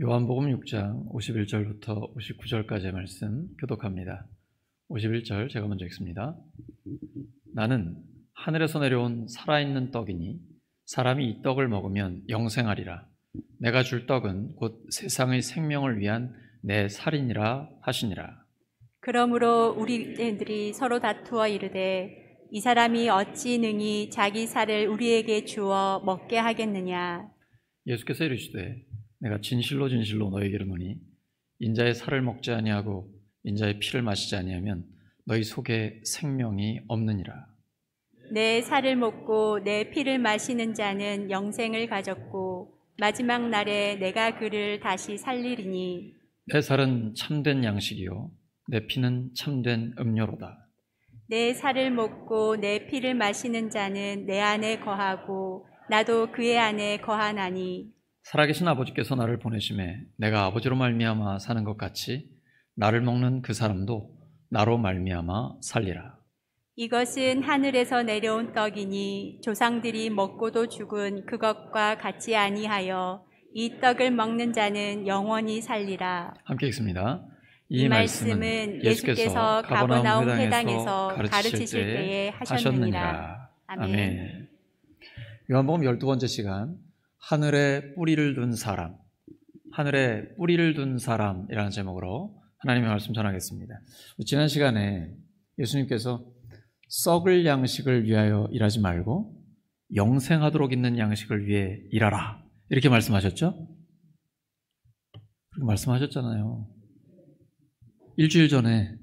요한복음 6장 51절부터 59절까지의 말씀 교독합니다. 51절 제가 먼저 읽습니다. 나는 하늘에서 내려온 살아있는 떡이니 사람이 이 떡을 먹으면 영생하리라. 내가 줄 떡은 곧 세상의 생명을 위한 내 살이니라 하시니라. 그러므로 우리들이 서로 다투어 이르되 이 사람이 어찌 능히 자기 살을 우리에게 주어 먹게 하겠느냐. 예수께서 이르시되 내가 진실로 진실로 너희에게 이르노니 인자의 살을 먹지 아니하고 인자의 피를 마시지 아니하면 너희 속에 생명이 없느니라. 내 살을 먹고 내 피를 마시는 자는 영생을 가졌고 마지막 날에 내가 그를 다시 살리리니 내 살은 참된 양식이요 내 피는 참된 음료로다. 내 살을 먹고 내 피를 마시는 자는 내 안에 거하고 나도 그의 안에 거하나니 살아계신 아버지께서 나를 보내심에 내가 아버지로 말미암아 사는 것 같이 나를 먹는 그 사람도 나로 말미암아 살리라. 이것은 하늘에서 내려온 떡이니 조상들이 먹고도 죽은 그것과 같지 아니하여 이 떡을 먹는 자는 영원히 살리라. 함께 읽습니다. 이 말씀은 예수께서 가버나움 회당에서 가르치실 때에 하셨느니라. 아멘. 요한복음 12번째 시간, 하늘에 뿌리를 둔 사람, 하늘에 뿌리를 둔 사람이라는 제목으로 하나님의 말씀 전하겠습니다. 지난 시간에 예수님께서 썩을 양식을 위하여 일하지 말고 영생하도록 있는 양식을 위해 일하라, 이렇게 말씀하셨죠? 그렇게 말씀하셨잖아요. 일주일 전에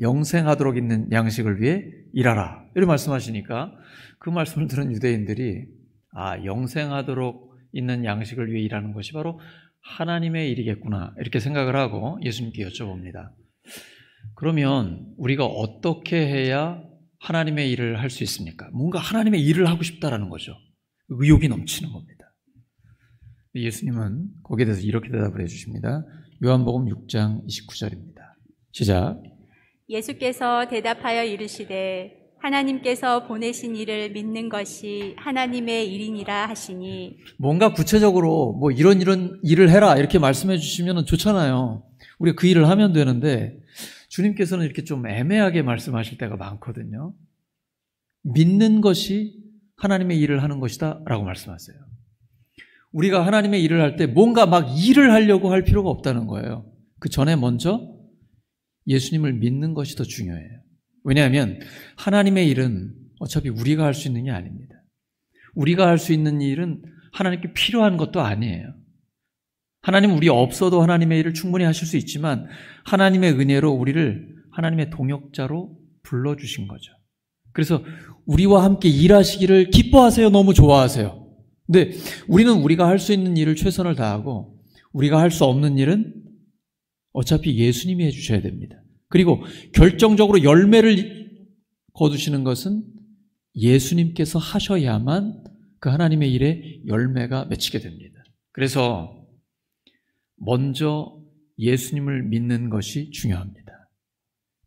영생하도록 있는 양식을 위해 일하라, 이렇게 말씀하시니까 그 말씀을 들은 유대인들이 영생하도록 있는 양식을 위해 일하는 것이 바로 하나님의 일이겠구나, 이렇게 생각을 하고 예수님께 여쭤봅니다. 그러면 우리가 어떻게 해야 하나님의 일을 할 수 있습니까? 뭔가 하나님의 일을 하고 싶다라는 거죠. 의욕이 넘치는 겁니다. 예수님은 거기에 대해서 이렇게 대답을 해주십니다. 요한복음 6장 29절입니다. 시작. 예수께서 대답하여 이르시되 하나님께서 보내신 이를 믿는 것이 하나님의 일이니라 하시니. 뭔가 구체적으로 뭐 이런 일을 해라 이렇게 말씀해 주시면 좋잖아요. 우리가 그 일을 하면 되는데 주님께서는 이렇게 좀 애매하게 말씀하실 때가 많거든요. 믿는 것이 하나님의 일을 하는 것이다 라고 말씀하세요. 우리가 하나님의 일을 할 때 뭔가 막 일을 하려고 할 필요가 없다는 거예요. 그 전에 먼저 예수님을 믿는 것이 더 중요해요. 왜냐하면 하나님의 일은 어차피 우리가 할 수 있는 게 아닙니다. 우리가 할 수 있는 일은 하나님께 필요한 것도 아니에요. 하나님은 우리 없어도 하나님의 일을 충분히 하실 수 있지만 하나님의 은혜로 우리를 하나님의 동역자로 불러주신 거죠. 그래서 우리와 함께 일하시기를 기뻐하세요? 너무 좋아하세요? 근데 우리는 우리가 할 수 있는 일을 최선을 다하고 우리가 할 수 없는 일은 어차피 예수님이 해주셔야 됩니다. 그리고 결정적으로 열매를 거두시는 것은 예수님께서 하셔야만 그 하나님의 일에 열매가 맺히게 됩니다. 그래서 먼저 예수님을 믿는 것이 중요합니다.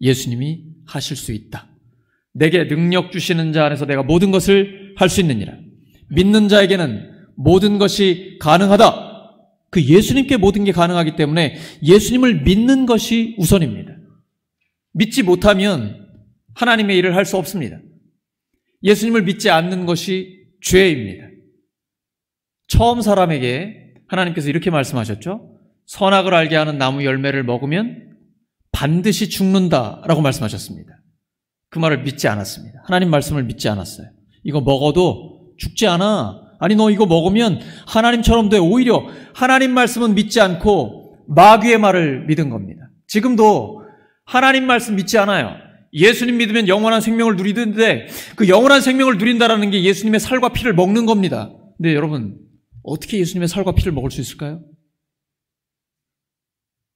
예수님이 하실 수 있다. 내게 능력 주시는 자 안에서 내가 모든 것을 할 수 있느니라. 믿는 자에게는 모든 것이 가능하다. 그 예수님께 모든 게 가능하기 때문에 예수님을 믿는 것이 우선입니다. 믿지 못하면 하나님의 일을 할 수 없습니다. 예수님을 믿지 않는 것이 죄입니다. 처음 사람에게 하나님께서 이렇게 말씀하셨죠. 선악을 알게 하는 나무 열매를 먹으면 반드시 죽는다라고 말씀하셨습니다. 그 말을 믿지 않았습니다. 하나님 말씀을 믿지 않았어요. 이거 먹어도 죽지 않아. 아니 너 이거 먹으면 하나님처럼 돼. 오히려 하나님 말씀은 믿지 않고 마귀의 말을 믿은 겁니다. 지금도 하나님 말씀 믿지 않아요. 예수님 믿으면 영원한 생명을 누리는데 그 영원한 생명을 누린다라는 게 예수님의 살과 피를 먹는 겁니다. 근데 여러분 어떻게 예수님의 살과 피를 먹을 수 있을까요?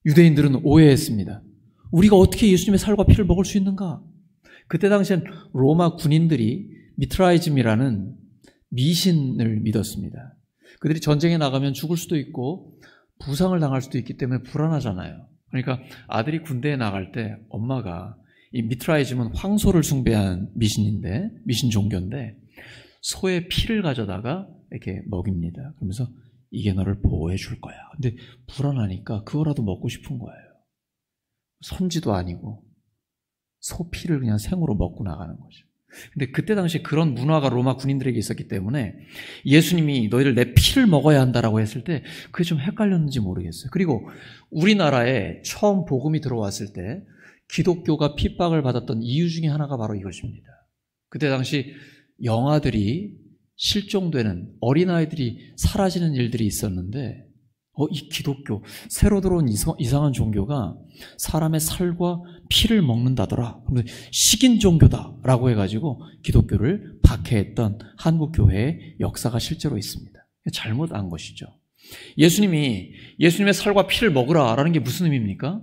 유대인들은 오해했습니다. 우리가 어떻게 예수님의 살과 피를 먹을 수 있는가? 그때 당시엔 로마 군인들이 미트라이즘이라는 미신을 믿었습니다. 그들이 전쟁에 나가면 죽을 수도 있고 부상을 당할 수도 있기 때문에 불안하잖아요. 그러니까 아들이 군대에 나갈 때 엄마가 이 미트라이즘은 황소를 숭배한 미신 종교인데 소의 피를 가져다가 이렇게 먹입니다. 그러면서 이게 너를 보호해 줄 거야. 근데 불안하니까 그거라도 먹고 싶은 거예요. 선지도 아니고 소피를 그냥 생으로 먹고 나가는 거죠. 근데 그때 당시에 그런 문화가 로마 군인들에게 있었기 때문에 예수님이 너희들 내 피를 먹어야 한다라고 했을 때 그게 좀 헷갈렸는지 모르겠어요. 그리고 우리나라에 처음 복음이 들어왔을 때 기독교가 핍박을 받았던 이유 중에 하나가 바로 이것입니다. 그때 당시 영아들이 실종되는, 어린아이들이 사라지는 일들이 있었는데 이 기독교, 새로 들어온 이상한 종교가 사람의 살과 피를 먹는다더라. 식인 종교다라고 해가지고 기독교를 박해했던 한국교회의 역사가 실제로 있습니다. 잘못한 것이죠. 예수님의 살과 피를 먹으라라는 게 무슨 의미입니까?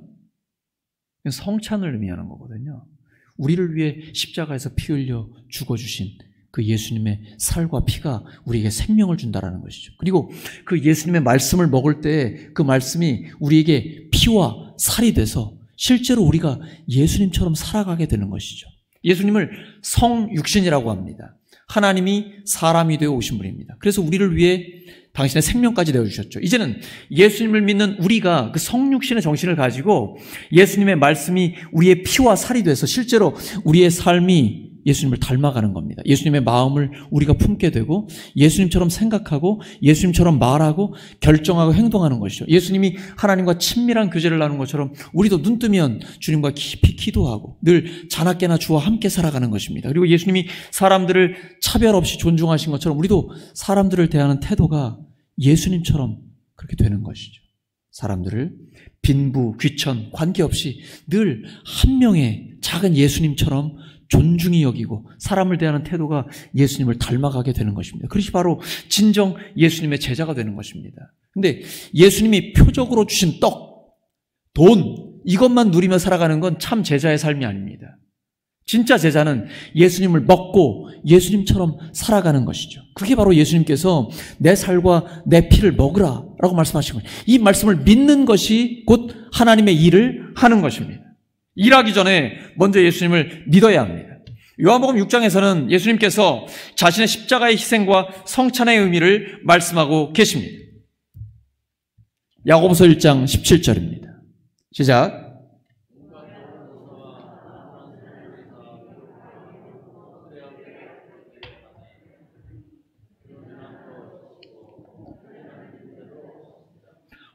성찬을 의미하는 거거든요. 우리를 위해 십자가에서 피 흘려 죽어주신 그 예수님의 살과 피가 우리에게 생명을 준다라는 것이죠. 그리고 그 예수님의 말씀을 먹을 때 그 말씀이 우리에게 피와 살이 돼서 실제로 우리가 예수님처럼 살아가게 되는 것이죠. 예수님을 성육신이라고 합니다. 하나님이 사람이 되어 오신 분입니다. 그래서 우리를 위해 당신의 생명까지 내어주셨죠. 이제는 예수님을 믿는 우리가 그 성육신의 정신을 가지고 예수님의 말씀이 우리의 피와 살이 돼서 실제로 우리의 삶이 예수님을 닮아가는 겁니다. 예수님의 마음을 우리가 품게 되고 예수님처럼 생각하고 예수님처럼 말하고 결정하고 행동하는 것이죠. 예수님이 하나님과 친밀한 교제를 나누는 것처럼 우리도 눈 뜨면 주님과 깊이 기도하고 늘 자나깨나 주와 함께 살아가는 것입니다. 그리고 예수님이 사람들을 차별 없이 존중하신 것처럼 우리도 사람들을 대하는 태도가 예수님처럼 그렇게 되는 것이죠. 사람들을 빈부, 귀천, 관계없이 늘 한 명의 작은 예수님처럼 존중히 여기고 사람을 대하는 태도가 예수님을 닮아가게 되는 것입니다. 그것이 바로 진정 예수님의 제자가 되는 것입니다. 근데 예수님이 표적으로 주신 떡, 돈, 이것만 누리며 살아가는 건 참 제자의 삶이 아닙니다. 진짜 제자는 예수님을 먹고 예수님처럼 살아가는 것이죠. 그게 바로 예수님께서 내 살과 내 피를 먹으라 라고 말씀하신 거예요. 이 말씀을 믿는 것이 곧 하나님의 일을 하는 것입니다. 일하기 전에 먼저 예수님을 믿어야 합니다. 요한복음 6장에서는 예수님께서 자신의 십자가의 희생과 성찬의 의미를 말씀하고 계십니다. 야고보서 1장 17절입니다. 시작.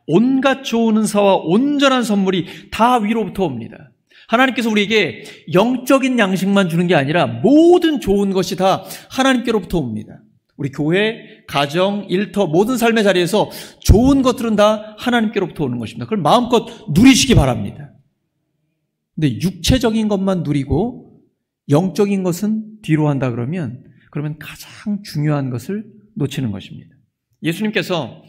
온갖 좋은 은사와 온전한 선물이 다 위로부터 옵니다. 하나님께서 우리에게 영적인 양식만 주는 게 아니라 모든 좋은 것이 다 하나님께로부터 옵니다. 우리 교회, 가정, 일터, 모든 삶의 자리에서 좋은 것들은 다 하나님께로부터 오는 것입니다. 그걸 마음껏 누리시기 바랍니다. 근데 육체적인 것만 누리고 영적인 것은 뒤로 한다 그러면 가장 중요한 것을 놓치는 것입니다. 예수님께서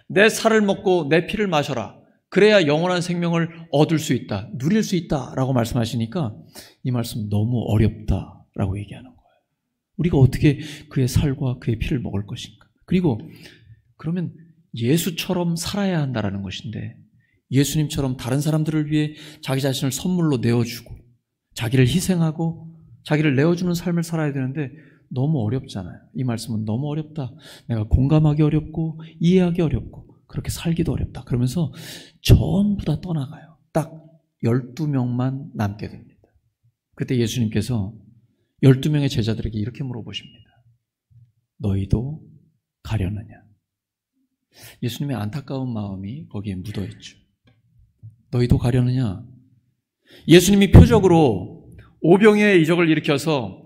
내 살을 먹고 내 피를 마셔라. 그래야 영원한 생명을 얻을 수 있다, 누릴 수 있다라고 말씀하시니까 이 말씀 너무 어렵다라고 얘기하는 거예요. 우리가 어떻게 그의 살과 그의 피를 먹을 것인가? 그리고 그러면 예수처럼 살아야 한다라는 것인데 예수님처럼 다른 사람들을 위해 자기 자신을 선물로 내어주고 자기를 희생하고 자기를 내어주는 삶을 살아야 되는데 너무 어렵잖아요. 이 말씀은 너무 어렵다. 내가 공감하기 어렵고 이해하기 어렵고 그렇게 살기도 어렵다. 그러면서 전부 다 떠나가요. 딱 12명만 남게 됩니다. 그때 예수님께서 12명의 제자들에게 이렇게 물어보십니다. 너희도 가려느냐? 예수님의 안타까운 마음이 거기에 묻어있죠. 너희도 가려느냐? 예수님이 표적으로 오병이의 이적을 일으켜서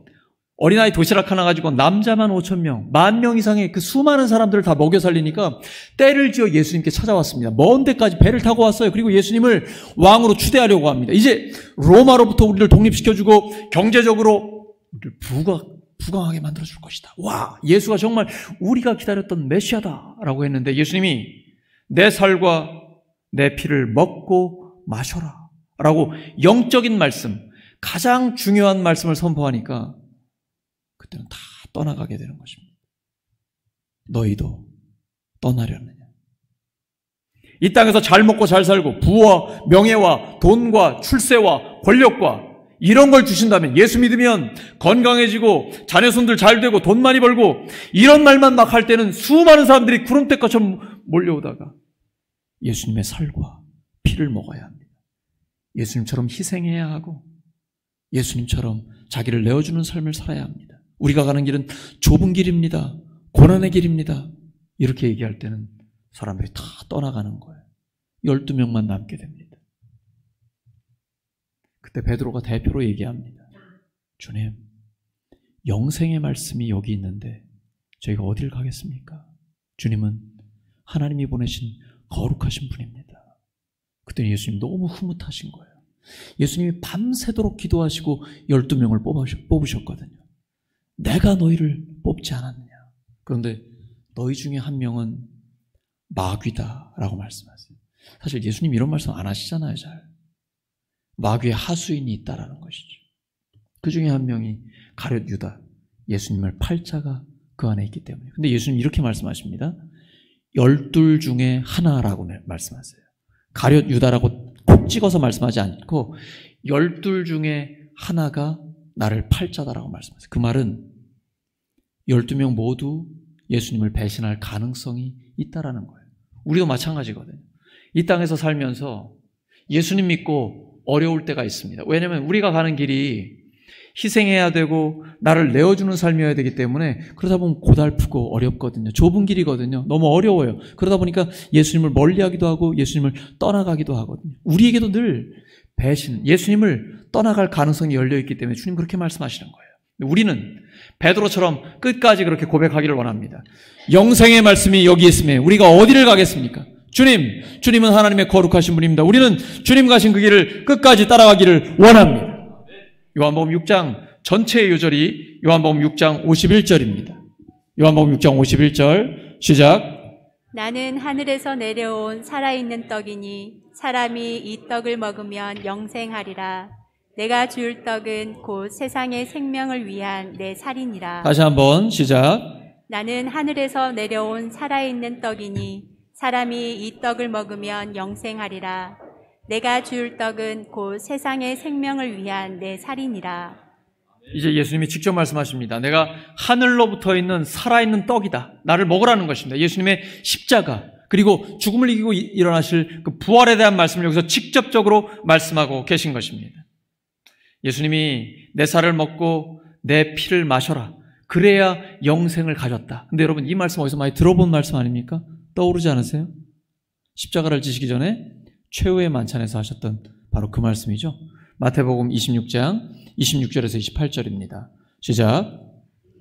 어린아이 도시락 하나 가지고 남자만 5,000명, 10,000명 이상의 그 수많은 사람들을 다 먹여 살리니까 때를 지어 예수님께 찾아왔습니다. 먼 데까지 배를 타고 왔어요. 그리고 예수님을 왕으로 추대하려고 합니다. 이제 로마로부터 우리를 독립시켜주고 경제적으로 우리를 부강하게 만들어줄 것이다. 와, 예수가 정말 우리가 기다렸던 메시아다라고 했는데 예수님이 내 살과 내 피를 먹고 마셔라 라고 영적인 말씀, 가장 중요한 말씀을 선포하니까 그때는 다 떠나가게 되는 것입니다. 너희도 떠나려느냐? 이 땅에서 잘 먹고 잘 살고 부와 명예와 돈과 출세와 권력과 이런 걸 주신다면, 예수 믿으면 건강해지고 자녀손들 잘 되고 돈 많이 벌고 이런 말만 막 할 때는 수많은 사람들이 구름대처럼 몰려오다가 예수님의 살과 피를 먹어야 합니다. 예수님처럼 희생해야 하고 예수님처럼 자기를 내어주는 삶을 살아야 합니다. 우리가 가는 길은 좁은 길입니다. 고난의 길입니다. 이렇게 얘기할 때는 사람들이 다 떠나가는 거예요. 12명만 남게 됩니다. 그때 베드로가 대표로 얘기합니다. 주님, 영생의 말씀이 여기 있는데 저희가 어딜 가겠습니까? 주님은 하나님이 보내신 거룩하신 분입니다. 그때 예수님 너무 흐뭇하신 거예요. 예수님이 밤새도록 기도하시고 12명을 뽑으셨거든요. 내가 너희를 뽑지 않았느냐. 그런데 너희 중에 한 명은 마귀다라고 말씀하세요. 사실 예수님 이런 말씀 안 하시잖아요, 잘. 마귀의 하수인이 있다라는 것이죠. 그 중에 한 명이 가룟 유다, 예수님을 팔자가 그 안에 있기 때문에. 근데 예수님 이렇게 말씀하십니다. 12 중에 하나라고 말씀하세요. 가룟 유다라고 콕 찍어서 말씀하지 않고 12 중에 하나가 나를 팔자다라고 말씀하세요. 그 말은 12명 모두 예수님을 배신할 가능성이 있다라는 거예요. 우리도 마찬가지거든요. 이 땅에서 살면서 예수님 믿고 어려울 때가 있습니다. 왜냐하면 우리가 가는 길이 희생해야 되고 나를 내어주는 삶이어야 되기 때문에 그러다 보면 고달프고 어렵거든요. 좁은 길이거든요. 너무 어려워요. 그러다 보니까 예수님을 멀리하기도 하고 예수님을 떠나가기도 하거든요. 우리에게도 늘 배신, 예수님을 떠나갈 가능성이 열려있기 때문에 주님 그렇게 말씀하시는 거예요. 우리는 베드로처럼 끝까지 그렇게 고백하기를 원합니다. 영생의 말씀이 여기 있음에 우리가 어디를 가겠습니까? 주님은 하나님의 거룩하신 분입니다. 우리는 주님 가신 그 길을 끝까지 따라가기를 원합니다. 요한복음 6장 전체의 요절이 요한복음 6장 51절입니다. 요한복음 6장 51절 시작. 나는 하늘에서 내려온 살아있는 떡이니 사람이 이 떡을 먹으면 영생하리라. 내가 줄 떡은 곧 세상의 생명을 위한 내 살이니라. 다시 한번 시작. 나는 하늘에서 내려온 살아있는 떡이니 사람이 이 떡을 먹으면 영생하리라. 내가 줄 떡은 곧 세상의 생명을 위한 내 살이니라. 이제 예수님이 직접 말씀하십니다. 내가 하늘로부터 있는 살아있는 떡이다. 나를 먹으라는 것입니다. 예수님의 십자가 그리고 죽음을 이기고 일어나실 그 부활에 대한 말씀을 여기서 직접적으로 말씀하고 계신 것입니다. 예수님이 내 살을 먹고 내 피를 마셔라. 그래야 영생을 가졌다. 근데 여러분 이 말씀 어디서 많이 들어본 말씀 아닙니까? 떠오르지 않으세요? 십자가를 지시기 전에 최후의 만찬에서 하셨던 바로 그 말씀이죠. 마태복음 26장 26절에서 28절입니다. 시작.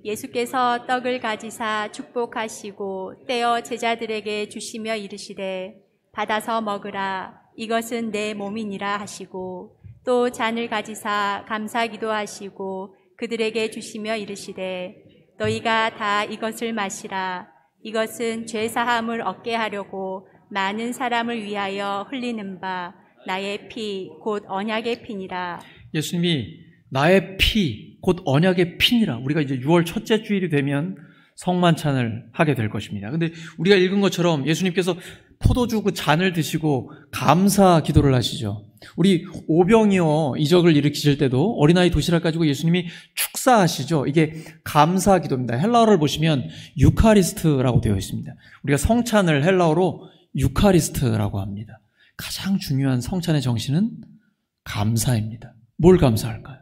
예수께서 떡을 가지사 축복하시고 떼어 제자들에게 주시며 이르시되 받아서 먹으라. 이것은 내 몸이니라 하시고 또 잔을 가지사 감사기도 하시고 그들에게 주시며 이르시되 너희가 다 이것을 마시라. 이것은 죄사함을 얻게 하려고 많은 사람을 위하여 흘리는 바 나의 피 곧 언약의 피니라. 예수님이 나의 피 곧 언약의 피니라. 우리가 이제 6월 첫째 주일이 되면 성만찬을 하게 될 것입니다. 근데 우리가 읽은 것처럼 예수님께서 포도주 그 잔을 드시고 감사 기도를 하시죠. 우리 오병이어 이적을 일으키실 때도 어린아이 도시락 가지고 예수님이 축사하시죠. 이게 감사 기도입니다. 헬라어를 보시면 유카리스트라고 되어 있습니다. 우리가 성찬을 헬라어로 유카리스트라고 합니다. 가장 중요한 성찬의 정신은 감사입니다. 뭘 감사할까요?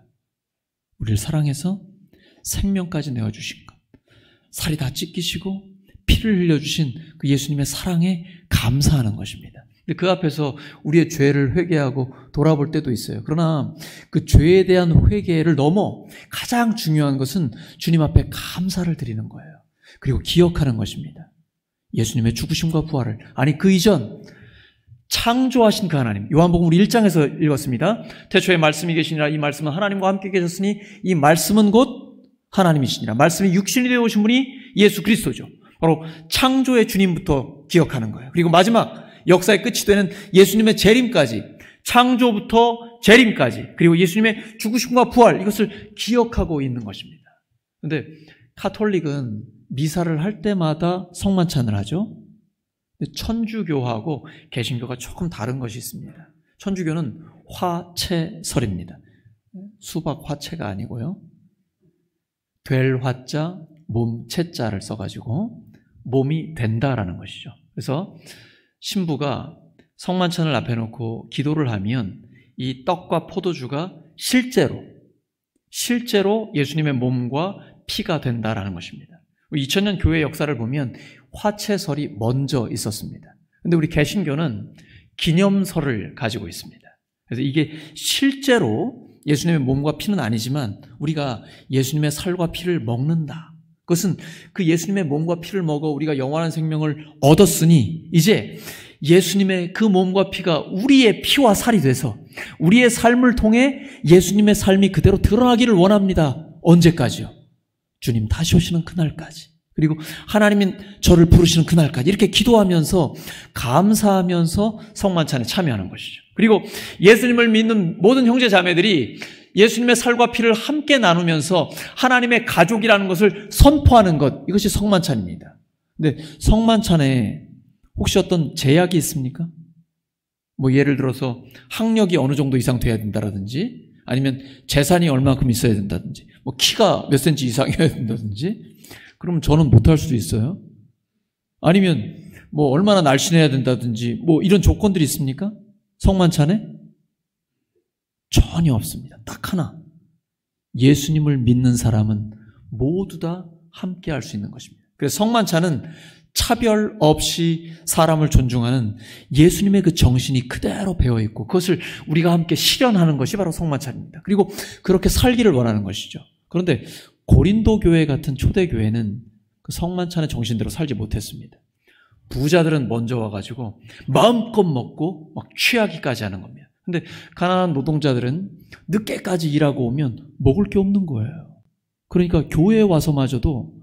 우리를 사랑해서 생명까지 내어주신 것, 살이 다 찢기시고 피를 흘려주신 그 예수님의 사랑에 감사하는 것입니다. 근데 그 앞에서 우리의 죄를 회개하고 돌아볼 때도 있어요. 그러나 그 죄에 대한 회개를 넘어 가장 중요한 것은 주님 앞에 감사를 드리는 거예요. 그리고 기억하는 것입니다. 예수님의 죽으심과 부활을, 아니 그 이전 창조하신 그 하나님. 요한복음 우리 1장에서 읽었습니다. 태초에 말씀이 계시니라. 이 말씀은 하나님과 함께 계셨으니 이 말씀은 곧 하나님이시니라. 말씀이 육신이 되어 오신 분이 예수 그리스도죠. 바로 창조의 주님부터 기억하는 거예요. 그리고 마지막 역사의 끝이 되는 예수님의 재림까지, 창조부터 재림까지, 그리고 예수님의 죽으심과 부활, 이것을 기억하고 있는 것입니다. 그런데 카톨릭은 미사를 할 때마다 성만찬을 하죠. 천주교하고 개신교가 조금 다른 것이 있습니다. 천주교는 화채설입니다. 수박 화채가 아니고요. 될 화자, 몸 채자를 써가지고 몸이 된다라는 것이죠. 그래서 신부가 성만찬을 앞에 놓고 기도를 하면 이 떡과 포도주가 실제로 예수님의 몸과 피가 된다라는 것입니다. 2000년 교회 역사를 보면 화채설이 먼저 있었습니다. 그런데 우리 개신교는 기념설을 가지고 있습니다. 그래서 이게 실제로 예수님의 몸과 피는 아니지만 우리가 예수님의 살과 피를 먹는다. 그것은 그 예수님의 몸과 피를 먹어 우리가 영원한 생명을 얻었으니 이제 예수님의 그 몸과 피가 우리의 피와 살이 돼서 우리의 삶을 통해 예수님의 삶이 그대로 드러나기를 원합니다. 언제까지요? 주님 다시 오시는 그날까지. 그리고 하나님이 저를 부르시는 그날까지 이렇게 기도하면서 감사하면서 성만찬에 참여하는 것이죠. 그리고 예수님을 믿는 모든 형제 자매들이 예수님의 살과 피를 함께 나누면서 하나님의 가족이라는 것을 선포하는 것, 이것이 성만찬입니다. 근데 성만찬에 혹시 어떤 제약이 있습니까? 뭐 예를 들어서 학력이 어느 정도 이상 돼야 된다라든지 아니면 재산이 얼마큼 있어야 된다든지 뭐 키가 몇 센치 이상이어야 된다든지 그럼 저는 못할 수도 있어요. 아니면 뭐 얼마나 날씬해야 된다든지 뭐 이런 조건들이 있습니까? 성만찬에? 전혀 없습니다. 딱 하나. 예수님을 믿는 사람은 모두 다 함께 할 수 있는 것입니다. 그래서 성만찬은 차별 없이 사람을 존중하는 예수님의 그 정신이 그대로 배어있고 그것을 우리가 함께 실현하는 것이 바로 성만찬입니다. 그리고 그렇게 살기를 원하는 것이죠. 그런데 고린도 교회 같은 초대교회는 그 성만찬의 정신대로 살지 못했습니다. 부자들은 먼저 와가지고 마음껏 먹고 막 취하기까지 하는 겁니다. 근데 가난한 노동자들은 늦게까지 일하고 오면 먹을 게 없는 거예요. 그러니까 교회에 와서마저도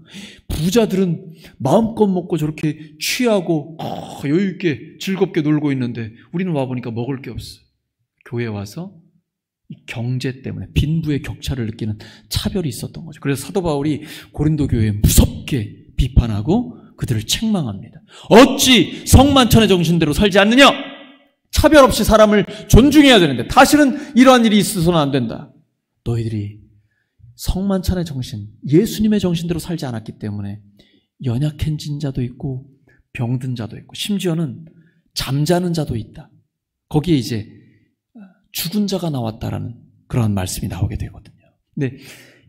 부자들은 마음껏 먹고 저렇게 취하고 여유있게 즐겁게 놀고 있는데 우리는 와보니까 먹을 게 없어요. 교회에 와서 경제 때문에 빈부의 격차를 느끼는 차별이 있었던 거죠. 그래서 사도 바울이 고린도 교회에 무섭게 비판하고 그들을 책망합니다. 어찌 성만찬의 정신대로 살지 않느냐? 차별 없이 사람을 존중해야 되는데 다시는 이러한 일이 있어서는 안 된다. 너희들이 성만찬의 정신, 예수님의 정신대로 살지 않았기 때문에 연약해진 자도 있고 병든 자도 있고 심지어는 잠자는 자도 있다. 거기에 이제 죽은 자가 나왔다라는 그런 말씀이 나오게 되거든요. 근데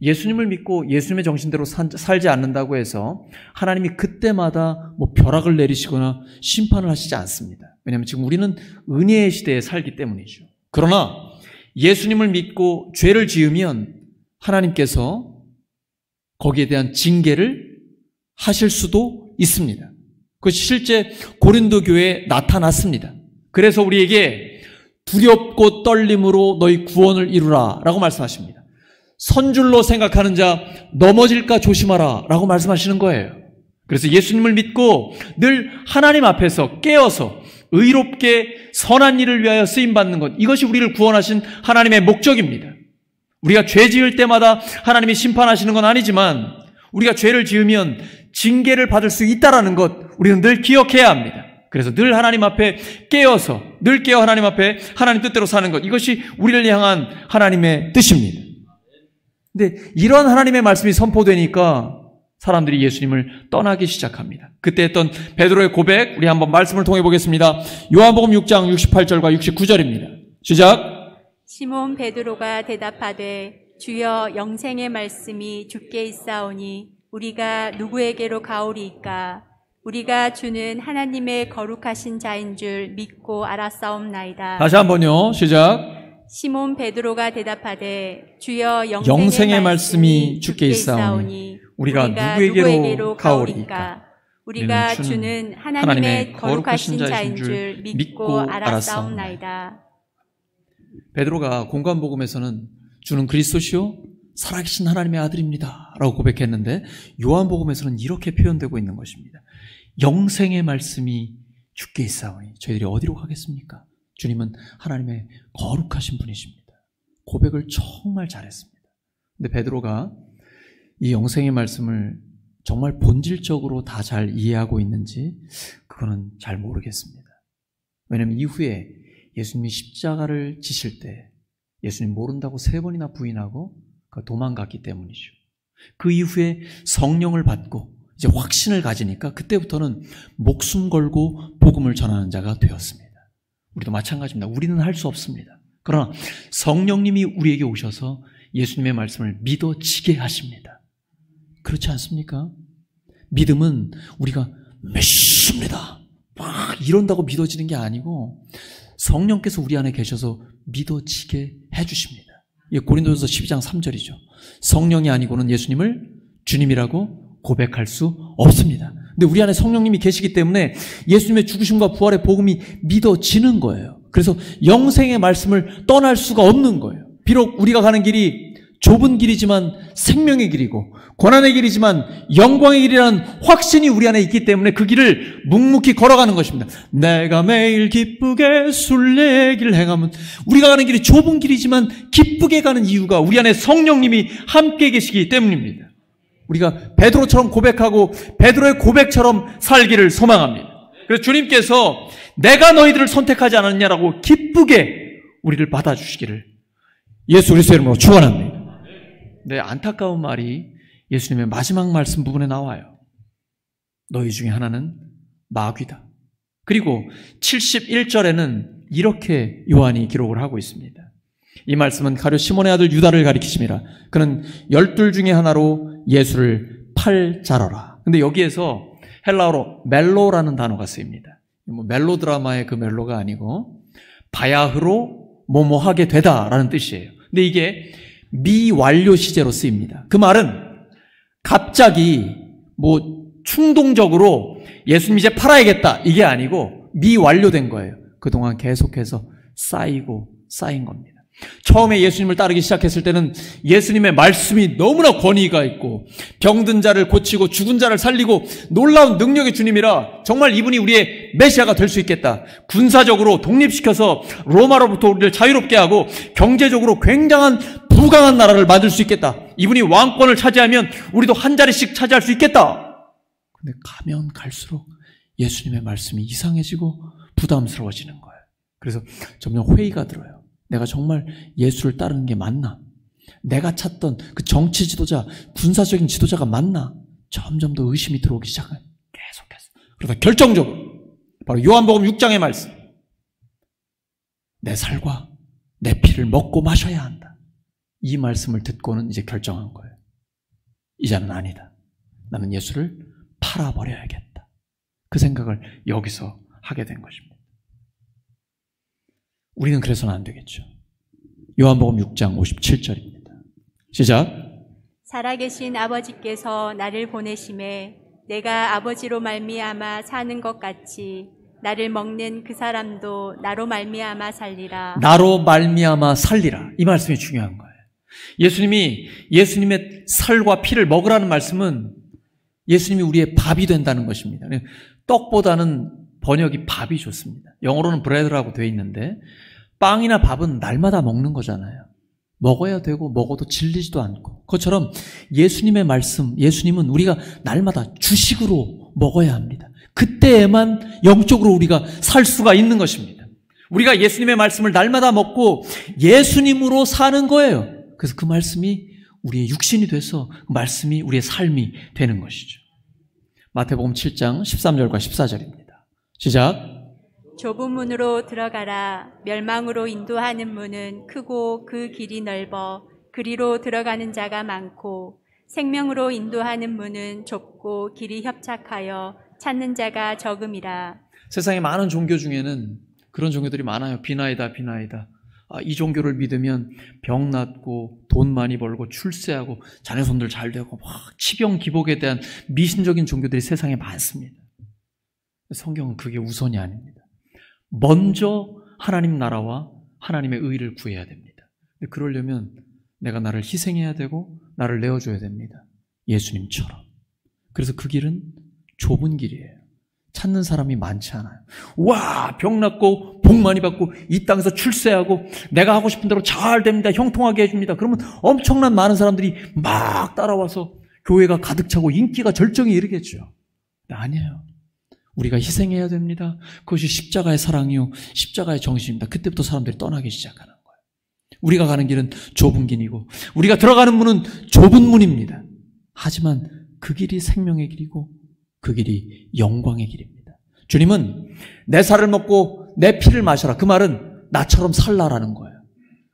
예수님을 믿고 예수님의 정신대로 살지 않는다고 해서 하나님이 그때마다 뭐 벼락을 내리시거나 심판을 하시지 않습니다. 왜냐하면 지금 우리는 은혜의 시대에 살기 때문이죠. 그러나 예수님을 믿고 죄를 지으면 하나님께서 거기에 대한 징계를 하실 수도 있습니다. 그것이 실제 고린도 교회에 나타났습니다. 그래서 우리에게 두렵고 떨림으로 너희 구원을 이루라 라고 말씀하십니다. 선줄로 생각하는 자 넘어질까 조심하라 라고 말씀하시는 거예요. 그래서 예수님을 믿고 늘 하나님 앞에서 깨어서 의롭게 선한 일을 위하여 쓰임받는 것, 이것이 우리를 구원하신 하나님의 목적입니다. 우리가 죄 지을 때마다 하나님이 심판하시는 건 아니지만 우리가 죄를 지으면 징계를 받을 수 있다는 것 우리는 늘 기억해야 합니다. 그래서 늘 하나님 앞에 깨어서 늘 깨어 하나님 앞에 하나님 뜻대로 사는 것, 이것이 우리를 향한 하나님의 뜻입니다. 근데 이런 하나님의 말씀이 선포되니까 사람들이 예수님을 떠나기 시작합니다. 그때 했던 베드로의 고백, 우리 한번 말씀을 통해 보겠습니다. 요한복음 6장 68절과 69절입니다. 시작. 시몬 베드로가 대답하되 주여 영생의 말씀이 주께 있사오니 우리가 누구에게로 가오리이까? 우리가 주는 하나님의 거룩하신 자인 줄 믿고 알았사옵나이다. 다시 한번요. 시작. 시몬 베드로가 대답하되 주여 영생의 말씀이 주께 있사오니 우리가 누구에게로 가오리이까? 우리가 주는 하나님의 거룩하신 자인 줄 믿고 알았사옵나이다. 베드로가 공관복음에서는 주는 그리스도시요 살아계신 하나님의 아들입니다 라고 고백했는데 요한복음에서는 이렇게 표현되고 있는 것입니다. 영생의 말씀이 주께 있사오니 저희들이 어디로 가겠습니까? 주님은 하나님의 거룩하신 분이십니다. 고백을 정말 잘했습니다. 근데 베드로가 이 영생의 말씀을 정말 본질적으로 다 잘 이해하고 있는지 그거는 잘 모르겠습니다. 왜냐하면 이후에 예수님이 십자가를 지실 때 예수님 모른다고 3번이나 부인하고 도망갔기 때문이죠. 그 이후에 성령을 받고 이제 확신을 가지니까 그때부터는 목숨 걸고 복음을 전하는 자가 되었습니다. 우리도 마찬가지입니다. 우리는 할 수 없습니다. 그러나 성령님이 우리에게 오셔서 예수님의 말씀을 믿어지게 하십니다. 그렇지 않습니까? 믿음은 우리가 믿습니다 막 이런다고 믿어지는 게 아니고 성령께서 우리 안에 계셔서 믿어지게 해주십니다. 이게 고린도전서 12장 3절이죠. 성령이 아니고는 예수님을 주님이라고 고백할 수 없습니다. 근데 우리 안에 성령님이 계시기 때문에 예수님의 죽으심과 부활의 복음이 믿어지는 거예요. 그래서 영생의 말씀을 떠날 수가 없는 거예요. 비록 우리가 가는 길이 좁은 길이지만 생명의 길이고 고난의 길이지만 영광의 길이라는 확신이 우리 안에 있기 때문에 그 길을 묵묵히 걸어가는 것입니다. 내가 매일 기쁘게 순례길 행하면 우리가 가는 길이 좁은 길이지만 기쁘게 가는 이유가 우리 안에 성령님이 함께 계시기 때문입니다. 우리가 베드로처럼 고백하고 베드로의 고백처럼 살기를 소망합니다. 그래서 주님께서 내가 너희들을 선택하지 않았냐라고 기쁘게 우리를 받아주시기를 예수 그리스도의 이름으로 축원합니다. 네, 안타까운 말이 예수님의 마지막 말씀 부분에 나와요. 너희 중에 하나는 마귀다. 그리고 71절에는 이렇게 요한이 기록을 하고 있습니다. 이 말씀은 가룟 시몬의 아들 유다를 가리키심이라. 그는 12 중에 하나로 예수를 팔자러라. 근데 여기에서 헬라어로 멜로라는 단어가 쓰입니다. 뭐 멜로드라마의 그 멜로가 아니고 바야흐로 뭐뭐하게 되다라는 뜻이에요. 근데 이게 미완료 시제로 쓰입니다. 그 말은 갑자기 뭐 충동적으로 예수님 이제 팔아야겠다 이게 아니고 미완료된 거예요. 그동안 계속해서 쌓인 겁니다. 처음에 예수님을 따르기 시작했을 때는 예수님의 말씀이 너무나 권위가 있고 병든 자를 고치고 죽은 자를 살리고 놀라운 능력의 주님이라 정말 이분이 우리의 메시아가 될 수 있겠다. 군사적으로 독립시켜서 로마로부터 우리를 자유롭게 하고 경제적으로 굉장한 부강한 나라를 만들 수 있겠다. 이분이 왕권을 차지하면 우리도 한 자리씩 차지할 수 있겠다. 근데 가면 갈수록 예수님의 말씀이 이상해지고 부담스러워지는 거예요. 그래서 점점 회의가 들어요. 내가 정말 예수를 따르는 게 맞나? 내가 찾던 그 정치 지도자, 군사적인 지도자가 맞나? 점점 더 의심이 들어오기 시작해요. 계속해서. 그러다 결정적으로 바로 요한복음 6장의 말씀. 내 살과 내 피를 먹고 마셔야 한다. 이 말씀을 듣고는 이제 결정한 거예요. 이제는 아니다. 나는 예수를 팔아버려야겠다. 그 생각을 여기서 하게 된 것입니다. 우리는 그래서는 안 되겠죠. 요한복음 6장 57절입니다. 시작. 살아계신 아버지께서 나를 보내심에 내가 아버지로 말미암아 사는 것 같이 나를 먹는 그 사람도 나로 말미암아 살리라. 나로 말미암아 살리라. 이 말씀이 중요한 거예요. 예수님이 예수님의 살과 피를 먹으라는 말씀은 예수님이 우리의 밥이 된다는 것입니다. 떡보다는 번역이 밥이 좋습니다. 영어로는 브레드라고 되어 있는데 빵이나 밥은 날마다 먹는 거잖아요. 먹어야 되고 먹어도 질리지도 않고 그것처럼 예수님의 말씀, 예수님은 우리가 날마다 주식으로 먹어야 합니다. 그때에만 영적으로 우리가 살 수가 있는 것입니다. 우리가 예수님의 말씀을 날마다 먹고 예수님으로 사는 거예요. 그래서 그 말씀이 우리의 육신이 돼서 그 말씀이 우리의 삶이 되는 것이죠. 마태복음 7장 13절과 14절입니다. 시작. 좁은 문으로 들어가라. 멸망으로 인도하는 문은 크고 그 길이 넓어 그리로 들어가는 자가 많고 생명으로 인도하는 문은 좁고 길이 협착하여 찾는 자가 적음이라. 세상에 많은 종교 중에는 그런 종교들이 많아요. 비나이다. 이 종교를 믿으면 병 낫고 돈 많이 벌고 출세하고 자녀손들 잘 되고 막 치병 기복에 대한 미신적인 종교들이 세상에 많습니다. 성경은 그게 우선이 아닙니다. 먼저 하나님 나라와 하나님의 의를 구해야 됩니다. 근데 그러려면 내가 나를 희생해야 되고 나를 내어줘야 됩니다. 예수님처럼. 그래서 그 길은 좁은 길이에요. 찾는 사람이 많지 않아요. 와, 병 낫고 복 많이 받고 이 땅에서 출세하고 내가 하고 싶은 대로 잘 됩니다. 형통하게 해줍니다. 그러면 엄청난 많은 사람들이 막 따라와서 교회가 가득 차고 인기가 절정에 이르겠죠. 아니에요. 우리가 희생해야 됩니다. 그것이 십자가의 사랑이요 십자가의 정신입니다. 그때부터 사람들이 떠나기 시작하는 거예요. 우리가 가는 길은 좁은 길이고 우리가 들어가는 문은 좁은 문입니다. 하지만 그 길이 생명의 길이고 그 길이 영광의 길입니다. 주님은 내 살을 먹고 내 피를 마셔라. 그 말은 나처럼 살라라는 거예요.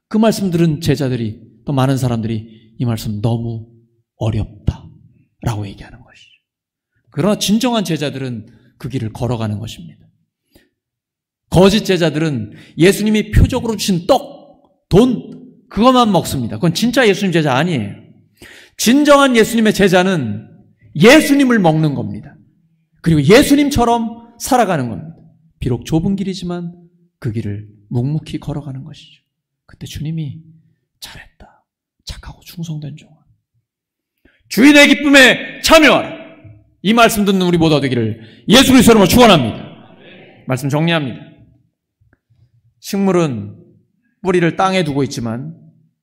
그 말씀 들은 제자들이, 또 많은 사람들이 이 말씀 너무 어렵다라고 얘기하는 것이죠. 그러나 진정한 제자들은 그 길을 걸어가는 것입니다. 거짓 제자들은 예수님이 표적으로 주신 떡, 돈, 그것만 먹습니다. 그건 진짜 예수님 제자 아니에요. 진정한 예수님의 제자는 예수님을 먹는 겁니다. 그리고 예수님처럼 살아가는 겁니다. 비록 좁은 길이지만 그 길을 묵묵히 걸어가는 것이죠. 그때 주님이 잘했다. 착하고 충성된 종아. 주인의 기쁨에 참여하라. 이 말씀 듣는 우리 모두 되기를 예수 그리스도 이름으로 축원합니다. 말씀 정리합니다. 식물은 뿌리를 땅에 두고 있지만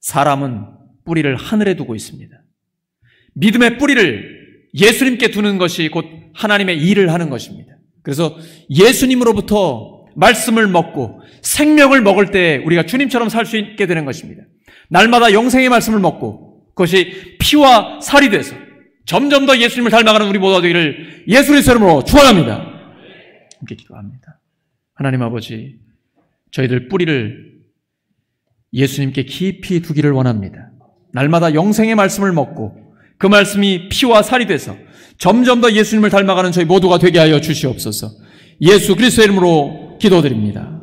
사람은 뿌리를 하늘에 두고 있습니다. 믿음의 뿌리를 예수님께 두는 것이 곧 하나님의 일을 하는 것입니다. 그래서 예수님으로부터 말씀을 먹고 생명을 먹을 때 우리가 주님처럼 살 수 있게 되는 것입니다. 날마다 영생의 말씀을 먹고 그것이 피와 살이 돼서 점점 더 예수님을 닮아가는 우리 모두가 되기를 예수 그리스도 이름으로 축원합니다. 함께 기도합니다. 하나님 아버지, 저희들 뿌리를 예수님께 깊이 두기를 원합니다. 날마다 영생의 말씀을 먹고 그 말씀이 피와 살이 돼서 점점 더 예수님을 닮아가는 저희 모두가 되게 하여 주시옵소서. 예수 그리스도의 이름으로 기도드립니다.